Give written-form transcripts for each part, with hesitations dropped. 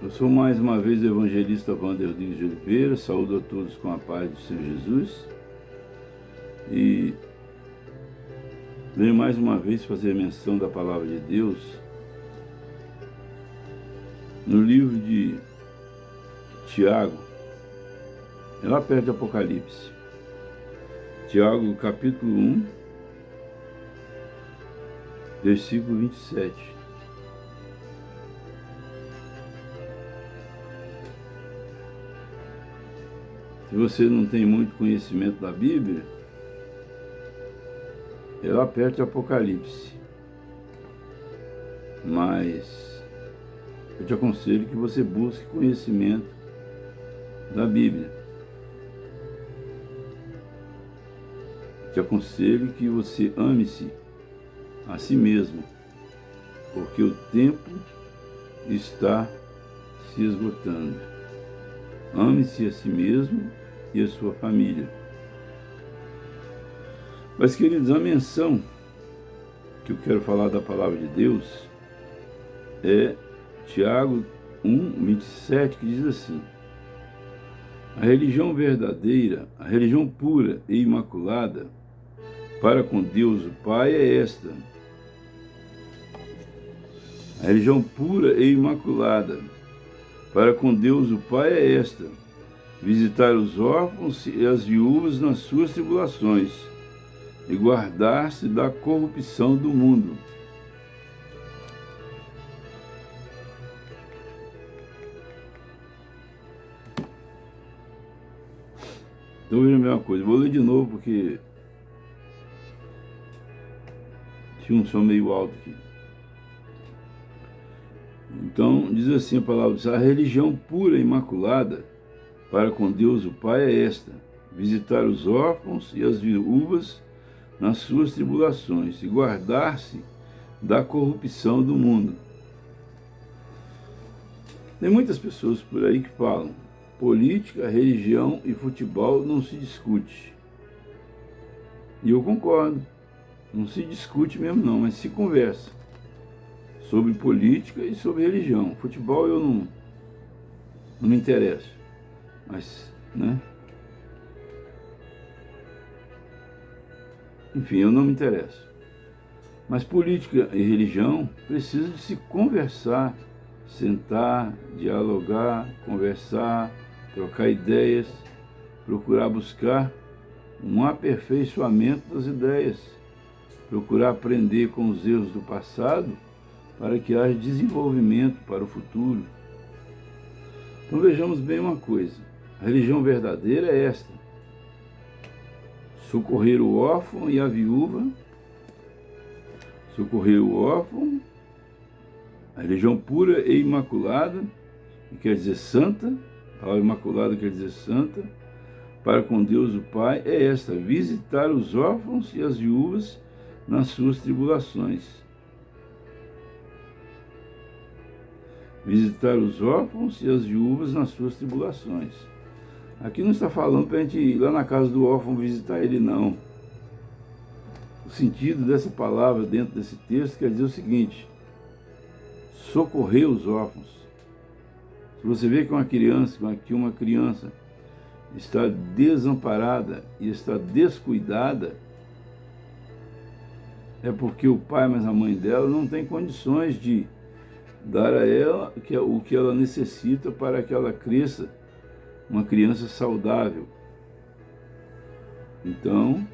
Eu sou mais uma vez o evangelista Wander Rodrigues de Oliveira, saúdo a todos com a paz do Senhor Jesus e venho mais uma vez fazer menção da palavra de Deus no livro de Tiago, é lá perto de Apocalipse. Tiago capítulo 1, versículo 27. Se você não tem muito conhecimento da Bíblia, é lá perto de Apocalipse. Mas eu te aconselho que você busque conhecimento da Bíblia. Te aconselho que você ame-se a si mesmo, porque o tempo está se esgotando. Ame-se a si mesmo e a sua família. Mas, queridos, a menção que eu quero falar da palavra de Deus é Tiago 1:27, que diz assim: a religião verdadeira, a religião pura e imaculada para com Deus o Pai é esta. A religião pura e imaculada para com Deus o Pai é esta: visitar os órfãos e as viúvas nas suas tribulações e guardar-se da corrupção do mundo. Então veja a mesma coisa, vou ler de novo porque tinha um som meio alto aqui. Então diz assim a palavra: a religião pura e imaculada para com Deus o Pai é esta: visitar os órfãos e as viúvas nas suas tribulações e guardar-se da corrupção do mundo. Tem muitas pessoas por aí que falam: política, religião e futebol não se discute. E eu concordo, não se discute mesmo não, mas se conversa sobre política e sobre religião. Futebol eu não me interesso, mas, né? Enfim, eu não me interesso. Mas política e religião precisam de se conversar, sentar, dialogar, conversar, trocar ideias, procurar buscar um aperfeiçoamento das ideias, procurar aprender com os erros do passado para que haja desenvolvimento para o futuro. Então vejamos bem uma coisa: a religião verdadeira é esta: socorrer o órfão e a viúva, socorrer o órfão, a religião pura e imaculada, que quer dizer santa, a palavra imaculada quer dizer santa, para com Deus o Pai é esta: visitar os órfãos e as viúvas nas suas tribulações. Visitar os órfãos e as viúvas nas suas tribulações. Aqui não está falando para a gente ir lá na casa do órfão visitar ele, não. O sentido dessa palavra dentro desse texto quer dizer o seguinte: socorrer os órfãos. Se você vê que uma criança está desamparada e está descuidada, é porque o pai, mas a mãe dela não tem condições de dar a ela o que ela necessita para que ela cresça uma criança saudável. Então,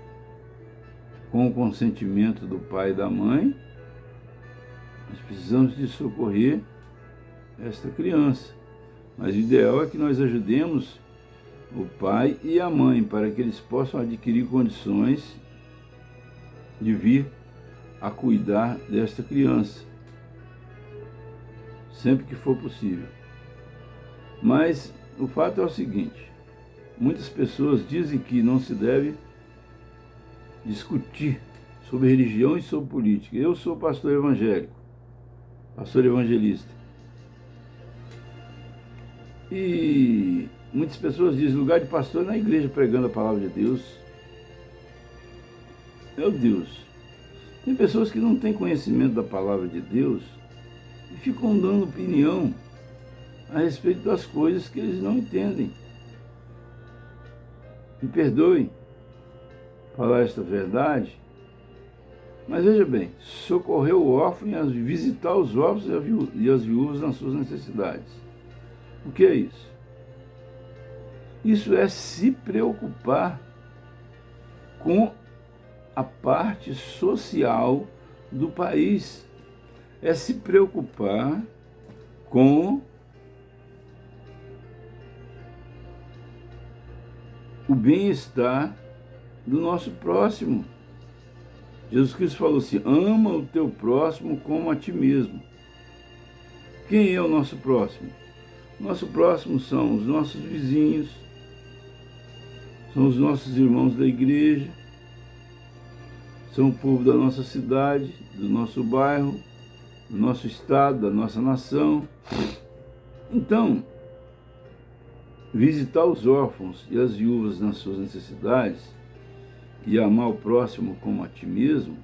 com o consentimento do pai e da mãe, nós precisamos de socorrer esta criança. Mas o ideal é que nós ajudemos o pai e a mãe para que eles possam adquirir condições de vir a cuidar desta criança, sempre que for possível. Mas o fato é o seguinte: muitas pessoas dizem que não se deve discutir sobre religião e sobre política. Eu sou pastor evangélico, pastor evangelista. E muitas pessoas dizem: o lugar de pastor é na igreja pregando a palavra de Deus. Meu Deus, tem pessoas que não têm conhecimento da palavra de Deus e ficam dando opinião a respeito das coisas que eles não entendem. Me perdoem falar esta verdade, mas veja bem, socorrer o órfão e visitar os órfãos e as viúvas nas suas necessidades. O que é isso? Isso é se preocupar com a parte social do país. É se preocupar com o bem-estar do nosso próximo. Jesus Cristo falou assim: ama o teu próximo como a ti mesmo. Quem é o nosso próximo? Nosso próximo são os nossos vizinhos, são os nossos irmãos da igreja, são o povo da nossa cidade, do nosso bairro, do nosso estado, da nossa nação. Então, visitar os órfãos e as viúvas nas suas necessidades e amar o próximo como a ti mesmo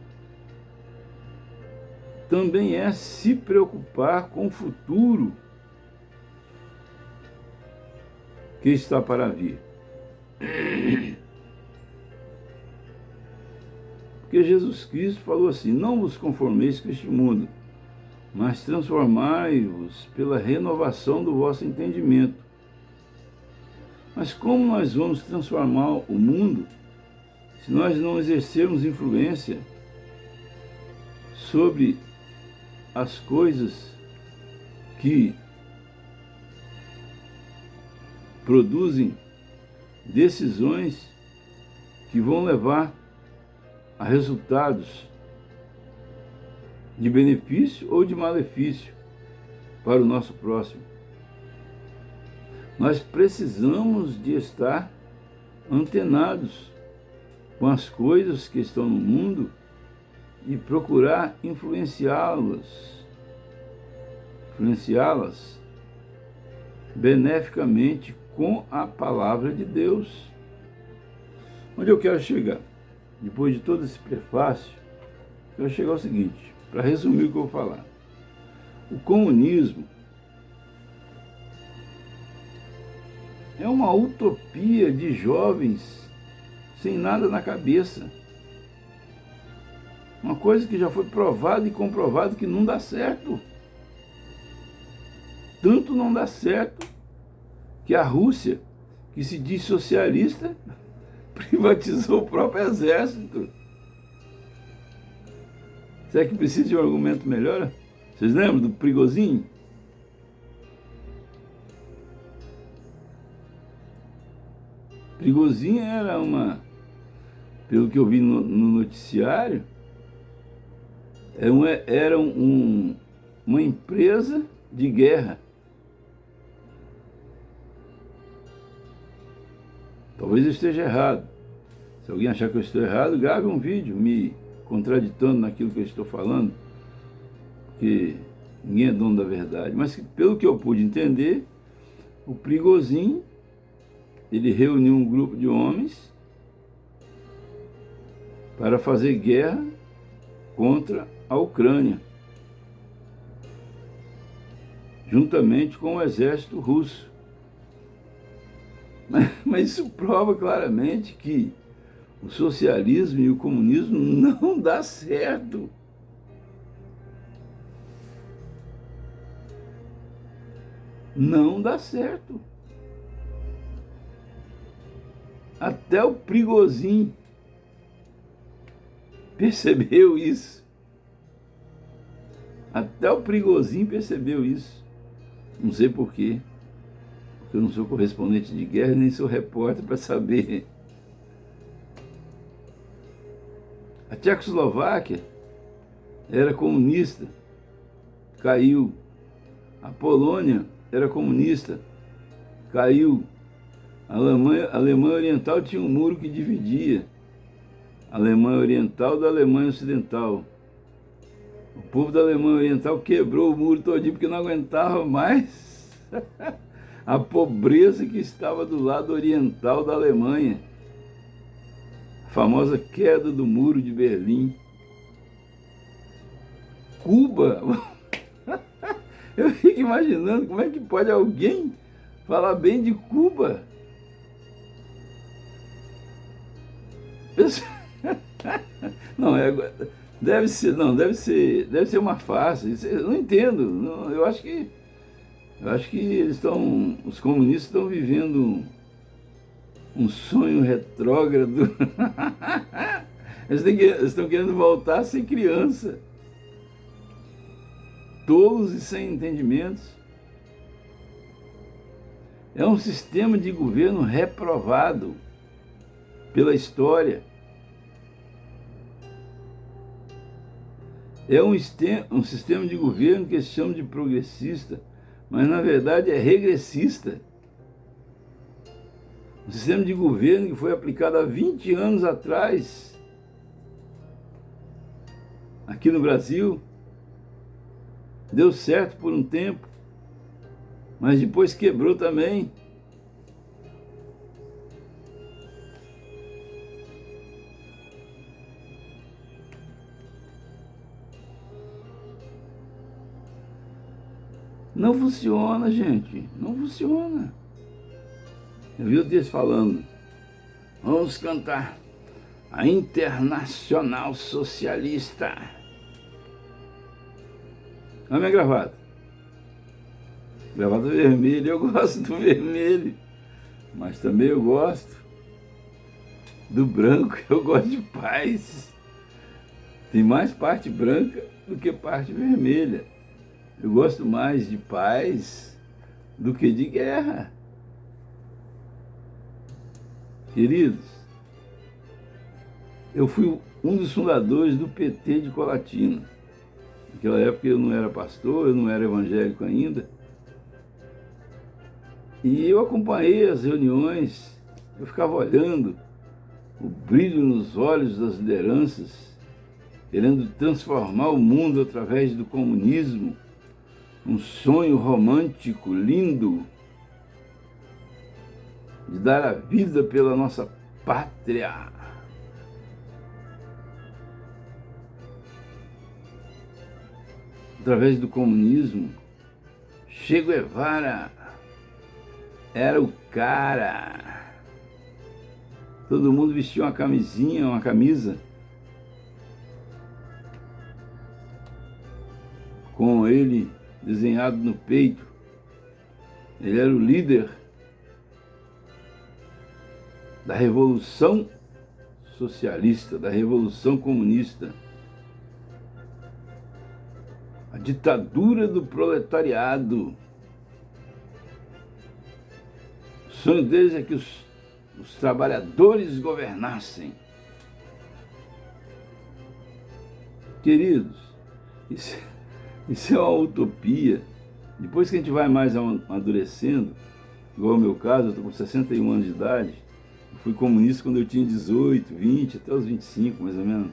também é se preocupar com o futuro que está para vir. Porque Jesus Cristo falou assim: não vos conformeis com este mundo, mas transformai-vos pela renovação do vosso entendimento. Mas como nós vamos transformar o mundo se nós não exercermos influência sobre as coisas que produzem decisões que vão levar a resultados de benefício ou de malefício para o nosso próximo? Nós precisamos de estar antenados com as coisas que estão no mundo e procurar influenciá-las beneficamente com a palavra de Deus. Onde eu quero chegar? Depois de todo esse prefácio, eu quero chegar ao seguinte, para resumir o que eu vou falar. O comunismo é uma utopia de jovens sem nada na cabeça. Uma coisa que já foi provada e comprovada que não dá certo. Tanto não dá certo que a Rússia, que se diz socialista, privatizou o próprio exército. Será que precisa de um argumento melhor? Vocês lembram do Prigozhin? Prigozhin era pelo que eu vi no noticiário, era uma empresa de guerra. Talvez eu esteja errado. Se alguém achar que eu estou errado, grave um vídeo me contraditando naquilo que eu estou falando, porque ninguém é dono da verdade. Mas pelo que eu pude entender, o Prigozhin, ele reuniu um grupo de homens para fazer guerra contra a Ucrânia, juntamente com o exército russo. Mas isso prova claramente que o socialismo e o comunismo não dá certo. Não dá certo. Até o Prigozhin percebeu isso. Até o Prigozhin percebeu isso. Não sei por quê. Porque eu não sou correspondente de guerra, nem sou repórter para saber. A Tchecoslováquia era comunista, caiu. A Polônia era comunista, caiu. A Alemanha Oriental tinha um muro que dividia a Alemanha Oriental da Alemanha Ocidental. O povo da Alemanha Oriental quebrou o muro todinho porque não aguentava mais a pobreza que estava do lado oriental da Alemanha. A famosa queda do muro de Berlim. Cuba Eu fico imaginando como é que pode alguém falar bem de Cuba. Não, deve ser uma farsa. Eu não entendo. Eu acho que os comunistas estão vivendo um sonho retrógrado. Eles estão querendo voltar a ser criança, tolos e sem entendimentos. É um sistema de governo reprovado pela história. É um sistema de governo que eles chamam de progressista, mas na verdade é regressista. Um sistema de governo que foi aplicado há 20 anos atrás, aqui no Brasil, deu certo por um tempo, mas depois quebrou também. Não funciona, gente, não funciona. Eu vi o texto falando, vamos cantar a Internacional Socialista. Olha a minha gravata. Gravata vermelha, eu gosto do vermelho, mas também eu gosto do branco, eu gosto de paz. Tem mais parte branca do que parte vermelha. Eu gosto mais de paz do que de guerra. Queridos, eu fui um dos fundadores do PT de Colatina. Naquela época eu não era pastor, eu não era evangélico ainda. E eu acompanhei as reuniões, eu ficava olhando o brilho nos olhos das lideranças, querendo transformar o mundo através do comunismo, um sonho romântico, lindo, de dar a vida pela nossa pátria. Através do comunismo, Che Guevara era o cara. Todo mundo vestia uma camisinha, uma camisa com ele desenhado no peito. Ele era o líder da Revolução Socialista, da Revolução Comunista. A ditadura do proletariado. O sonho deles é que os trabalhadores governassem. Queridos, isso é uma utopia. Depois que a gente vai mais amadurecendo, igual o meu caso, eu estou com 61 anos de idade, eu fui comunista quando eu tinha 18, 20, até os 25, mais ou menos.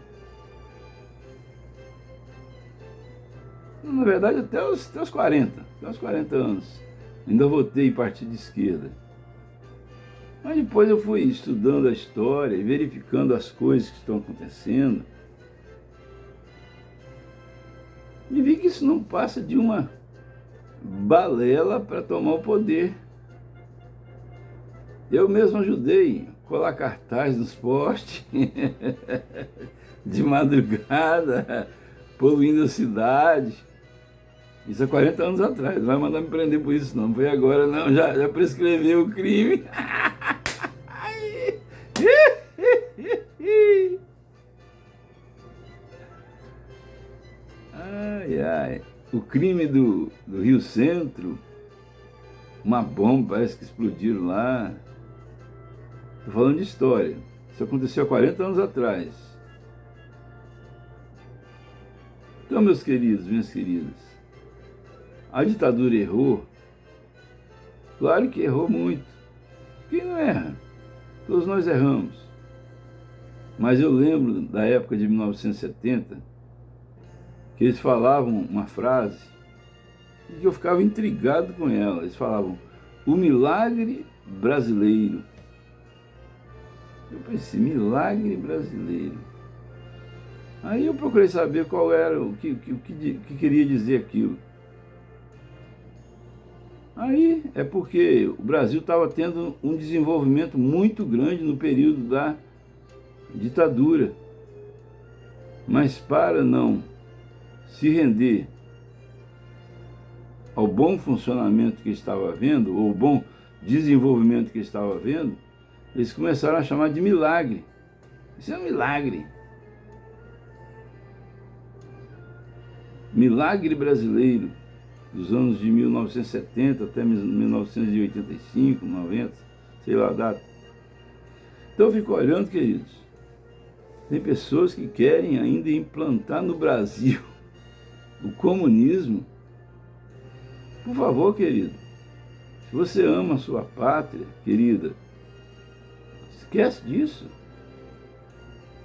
Na verdade, até os 40 anos. Ainda votei em partido de esquerda. Mas depois eu fui estudando a história e verificando as coisas que estão acontecendo. E vi que isso não passa de uma balela para tomar o poder. Eu mesmo ajudei a colar cartaz nos postes, de madrugada, poluindo a cidade. Isso há 40 anos atrás, não vai mandar me prender por isso não, foi agora não, já prescreveu o crime. Ai, ai. O crime do Rio Centro, uma bomba parece que explodiram lá. Estou falando de história, isso aconteceu há 40 anos atrás. Então, meus queridos, minhas queridas, a ditadura errou? Claro que errou muito. Quem não erra? Todos nós erramos. Mas eu lembro da época de 1970, que eles falavam uma frase e que eu ficava intrigado com ela. Eles falavam, o milagre brasileiro. Eu pensei, milagre brasileiro. Aí eu procurei saber qual era, o que queria dizer aquilo. Aí é porque o Brasil estava tendo um desenvolvimento muito grande no período da ditadura. Mas para não se render ao bom funcionamento que estava havendo, ou bom desenvolvimento que estava havendo, eles começaram a chamar de milagre. Isso é um milagre. Milagre brasileiro, dos anos de 1970 até 1985, 90, sei lá a data. Então eu fico olhando, queridos, tem pessoas que querem ainda implantar no Brasil o comunismo. Por favor, querido, se você ama a sua pátria, querida, esquece disso.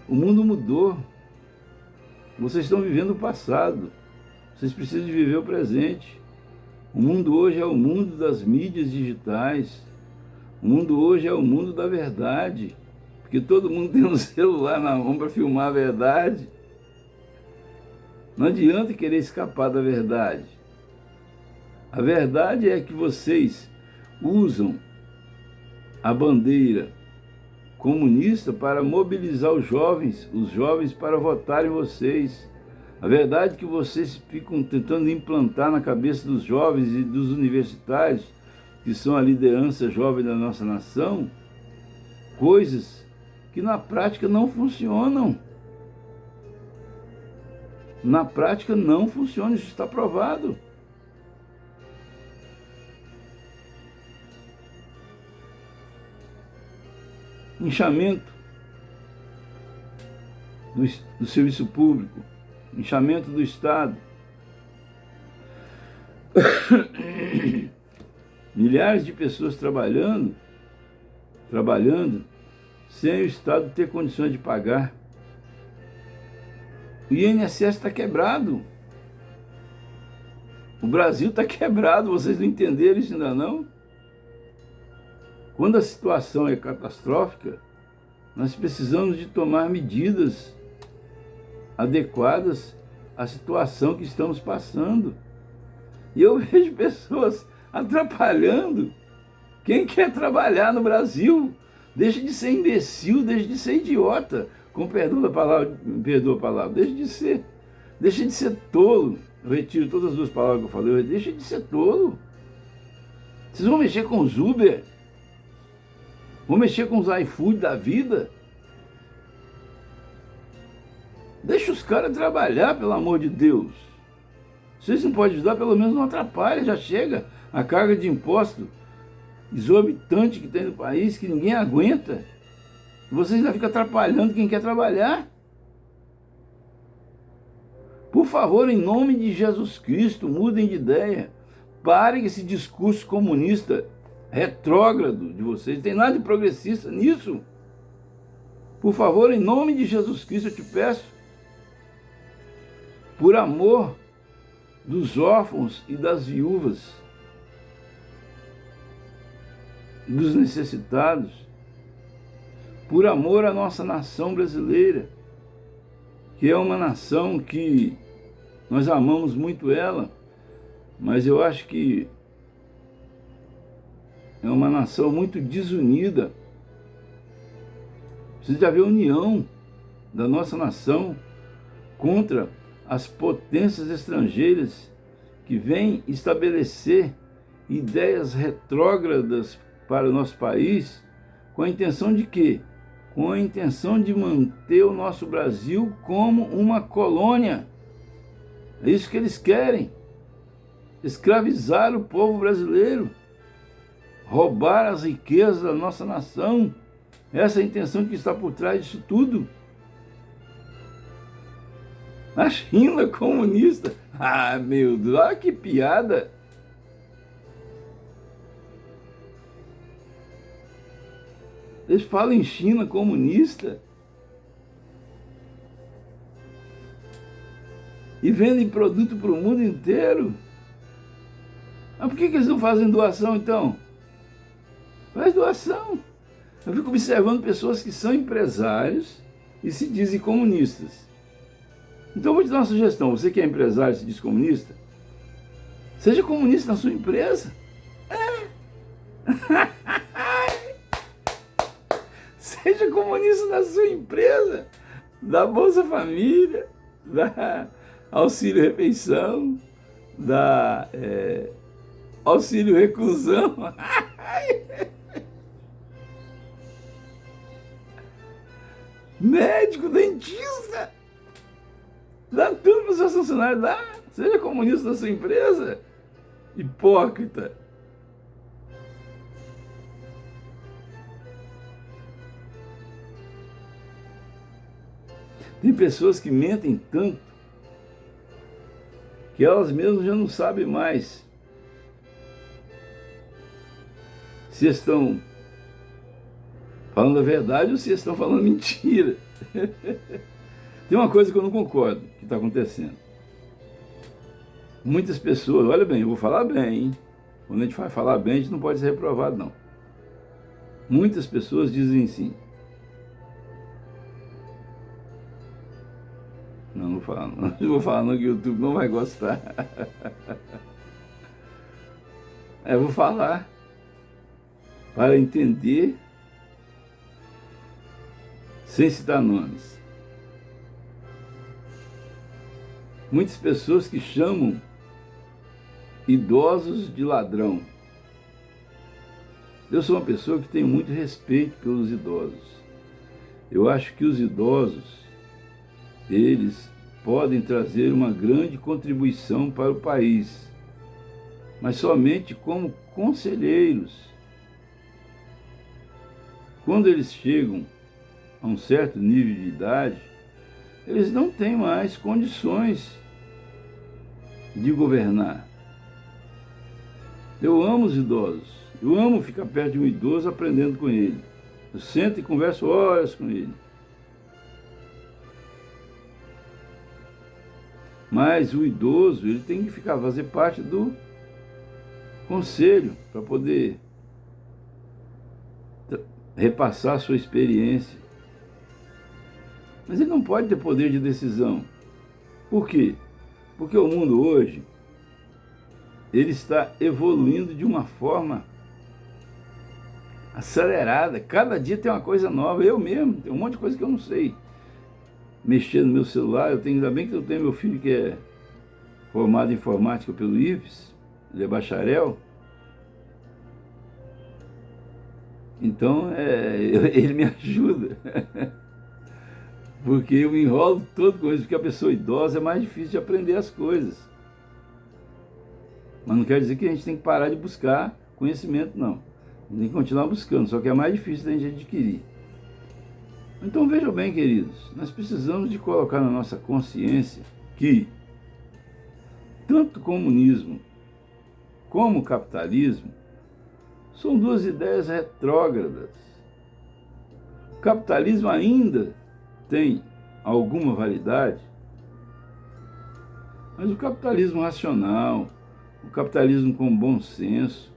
O mundo mudou. Vocês estão vivendo o passado. Vocês precisam de viver o presente. O mundo hoje é o mundo das mídias digitais. O mundo hoje é o mundo da verdade. Porque todo mundo tem um celular na mão para filmar a verdade. Não adianta querer escapar da verdade. A verdade é que vocês usam a bandeira comunista para mobilizar os jovens para votarem em vocês. A verdade é que vocês ficam tentando implantar na cabeça dos jovens e dos universitários, que são a liderança jovem da nossa nação, coisas que na prática não funcionam. Na prática não funciona, isso está provado. Inchamento do serviço público, inchamento do Estado. Milhares de pessoas trabalhando, sem o Estado ter condições de pagar. O INSS está quebrado. O Brasil está quebrado, vocês não entenderam isso ainda não? Quando a situação é catastrófica, nós precisamos de tomar medidas adequadas à situação que estamos passando. E eu vejo pessoas atrapalhando. Quem quer trabalhar no Brasil? Deixa de ser imbecil, deixa de ser idiota. Com perdão da palavra, perdoa a palavra, deixa de ser tolo. Eu retiro todas as duas palavras que eu falei, deixa de ser tolo. Vocês vão mexer com os Uber? Vão mexer com os iFood da vida? Deixa os caras trabalhar, pelo amor de Deus. Vocês não podem ajudar, pelo menos não atrapalha, já chega a carga de imposto exorbitante que tem no país, que ninguém aguenta. Vocês ainda ficam atrapalhando quem quer trabalhar. Por favor, em nome de Jesus Cristo, mudem de ideia. Parem esse discurso comunista retrógrado de vocês. Não tem nada de progressista nisso. Por favor, em nome de Jesus Cristo, eu te peço, por amor dos órfãos e das viúvas, e dos necessitados, por amor à nossa nação brasileira, que é uma nação que nós amamos muito ela, mas eu acho que é uma nação muito desunida. Precisa haver união da nossa nação contra as potências estrangeiras que vêm estabelecer ideias retrógradas para o nosso país, com a intenção de quê? Com a intenção de manter o nosso Brasil como uma colônia. É isso que eles querem. Escravizar o povo brasileiro. Roubar as riquezas da nossa nação. Essa é a intenção que está por trás disso tudo. A China comunista. Ah, meu Deus, olha que piada. Eles falam em China comunista e vendem produto para o mundo inteiro. Mas por que eles não fazem doação, então? Faz doação. Eu fico observando pessoas que são empresários e se dizem comunistas. Então eu vou te dar uma sugestão. Você que é empresário e se diz comunista, seja comunista na sua empresa. Seja comunista da sua empresa, da Bolsa Família, da Auxílio Refeição, da Auxílio Reclusão. Médico, dentista, dá tudo para os seus funcionários, dá. Seja comunista da sua empresa, hipócrita. Tem pessoas que mentem tanto que elas mesmas já não sabem mais se estão falando a verdade ou se estão falando mentira. Tem uma coisa que eu não concordo que está acontecendo. Muitas pessoas, olha bem, eu vou falar bem, hein? Quando a gente vai falar bem, a gente não pode ser reprovado, não. Muitas pessoas dizem assim, não vou falar não, não vou falar não, que o YouTube não vai gostar. Eu vou falar para entender, sem citar nomes. Muitas pessoas que chamam idosos de ladrão. Eu sou uma pessoa que tem muito respeito pelos idosos. Eu acho que os idosos, eles podem trazer uma grande contribuição para o país, mas somente como conselheiros. Quando eles chegam a um certo nível de idade, eles não têm mais condições de governar. Eu amo os idosos, eu amo ficar perto de um idoso aprendendo com ele. Eu sento e converso horas com ele. Mas o idoso, ele tem que fazer parte do conselho para poder repassar a sua experiência. Mas ele não pode ter poder de decisão. Por quê? Porque o mundo hoje, ele está evoluindo de uma forma acelerada. Cada dia tem uma coisa nova. Eu mesmo, tem um monte de coisa que eu não sei mexer no meu celular. Ainda bem que eu tenho meu filho que é formado em informática pelo IFES, ele é bacharel. Então, ele me ajuda. Porque eu me enrolo todo com isso, porque a pessoa idosa é mais difícil de aprender as coisas. Mas não quer dizer que a gente tem que parar de buscar conhecimento, não. A gente tem que continuar buscando, só que é mais difícil da gente adquirir. Então vejam bem, queridos, nós precisamos de colocar na nossa consciência que tanto comunismo como capitalismo são duas ideias retrógradas. O capitalismo ainda tem alguma validade, mas o capitalismo racional, o capitalismo com bom senso,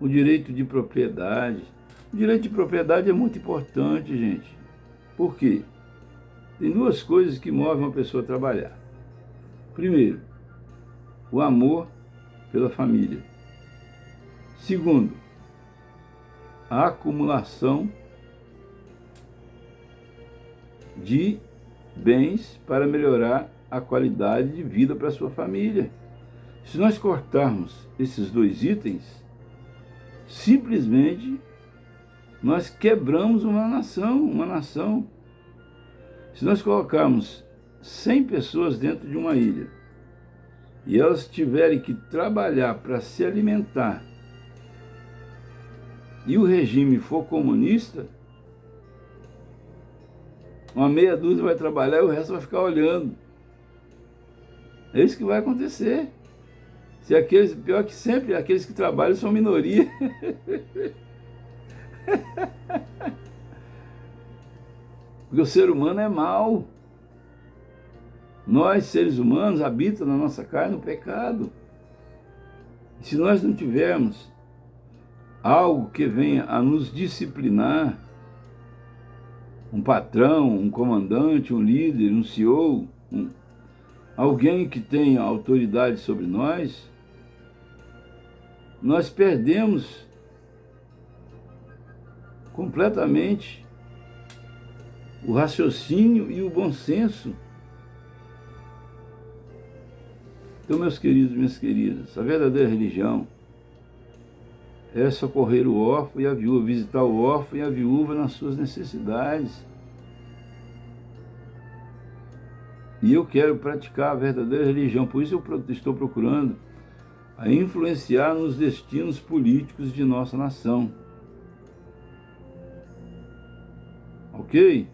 o direito de propriedade. O direito de propriedade é muito importante, gente. Por quê? Tem duas coisas que movem uma pessoa a trabalhar. Primeiro, o amor pela família. Segundo, a acumulação de bens para melhorar a qualidade de vida para a sua família. Se nós cortarmos esses dois itens, simplesmente nós quebramos uma nação. Se nós colocarmos 100 pessoas dentro de uma ilha e elas tiverem que trabalhar para se alimentar e o regime for comunista, uma meia dúzia vai trabalhar e o resto vai ficar olhando. É isso que vai acontecer. Pior que sempre, aqueles que trabalham são minoria. Porque o ser humano é mau. Nós, seres humanos, habitamos na nossa carne o pecado. E se nós não tivermos algo que venha a nos disciplinar, um patrão, um comandante, um líder, um CEO, alguém que tenha autoridade sobre nós, nós perdemos completamente o raciocínio e o bom senso. Então, meus queridos e minhas queridas, a verdadeira religião é socorrer o órfão e a viúva, visitar o órfão e a viúva nas suas necessidades. E eu quero praticar a verdadeira religião, por isso eu estou procurando a influenciar nos destinos políticos de nossa nação. Ok?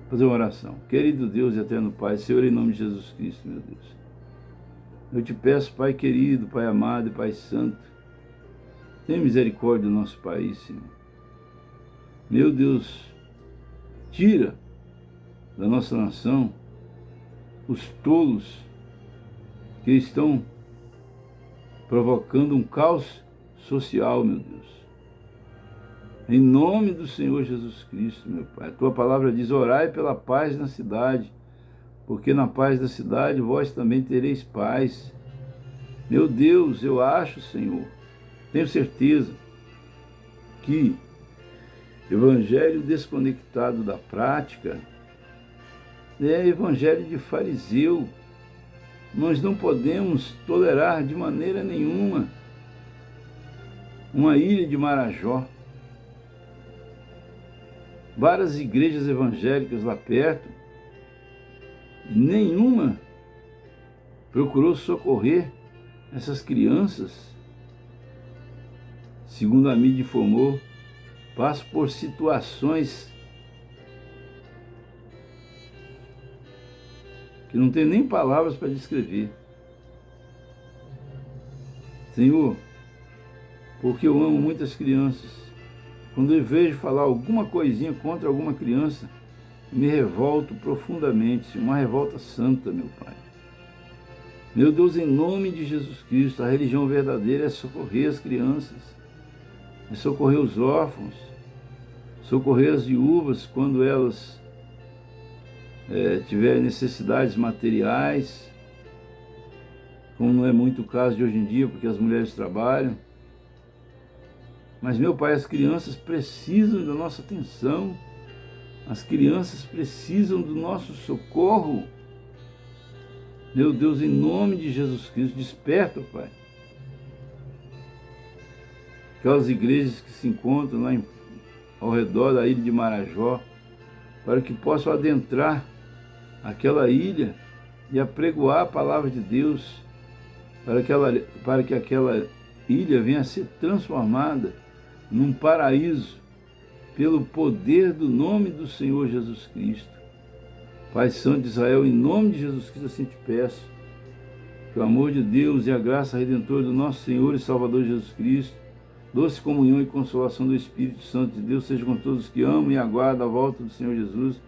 Fazer uma oração. Querido Deus e eterno Pai, Senhor, em nome de Jesus Cristo, meu Deus. Eu te peço, Pai querido, Pai amado e Pai santo, tenha misericórdia do nosso país, Senhor. Meu Deus, tira da nossa nação os tolos que estão provocando um caos social, meu Deus. Em nome do Senhor Jesus Cristo, meu Pai. A tua palavra diz, orai pela paz na cidade, porque na paz da cidade vós também tereis paz. Meu Deus, eu acho, Senhor, tenho certeza que evangelho desconectado da prática é evangelho de fariseu. Nós não podemos tolerar de maneira nenhuma uma ilha de Marajó. Várias igrejas evangélicas lá perto, nenhuma procurou socorrer essas crianças. Segundo a mídia informou, passam por situações que não tem nem palavras para descrever. Senhor, porque eu amo muitas crianças, quando eu vejo falar alguma coisinha contra alguma criança, me revolto profundamente, uma revolta santa, meu Pai. Meu Deus, em nome de Jesus Cristo, a religião verdadeira é socorrer as crianças, é socorrer os órfãos, socorrer as viúvas quando elas tiverem necessidades materiais, como não é muito o caso de hoje em dia, porque as mulheres trabalham. Mas, meu Pai, as crianças precisam da nossa atenção, as crianças precisam do nosso socorro. Meu Deus, em nome de Jesus Cristo, desperta, Pai. Aquelas igrejas que se encontram lá ao redor da ilha de Marajó, para que possam adentrar aquela ilha e apregoar a palavra de Deus, para que aquela ilha venha a ser transformada num paraíso pelo poder do nome do Senhor Jesus Cristo. Pai Santo de Israel, em nome de Jesus Cristo, assim te peço que o amor de Deus e a graça redentora do nosso Senhor e Salvador Jesus Cristo, doce comunhão e consolação do Espírito Santo de Deus seja com todos que amam e aguardam a volta do Senhor Jesus,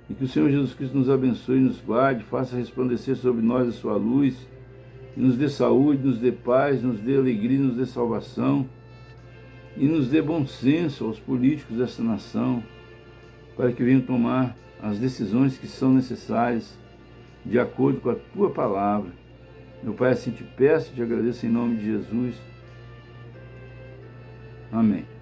e que o Senhor Jesus Cristo nos abençoe e nos guarde, faça resplandecer sobre nós a sua luz, e nos dê saúde, nos dê paz, nos dê alegria, nos dê salvação, e nos dê bom senso aos políticos dessa nação, para que venham tomar as decisões que são necessárias, de acordo com a tua palavra. Meu Pai, assim te peço e te agradeço em nome de Jesus. Amém.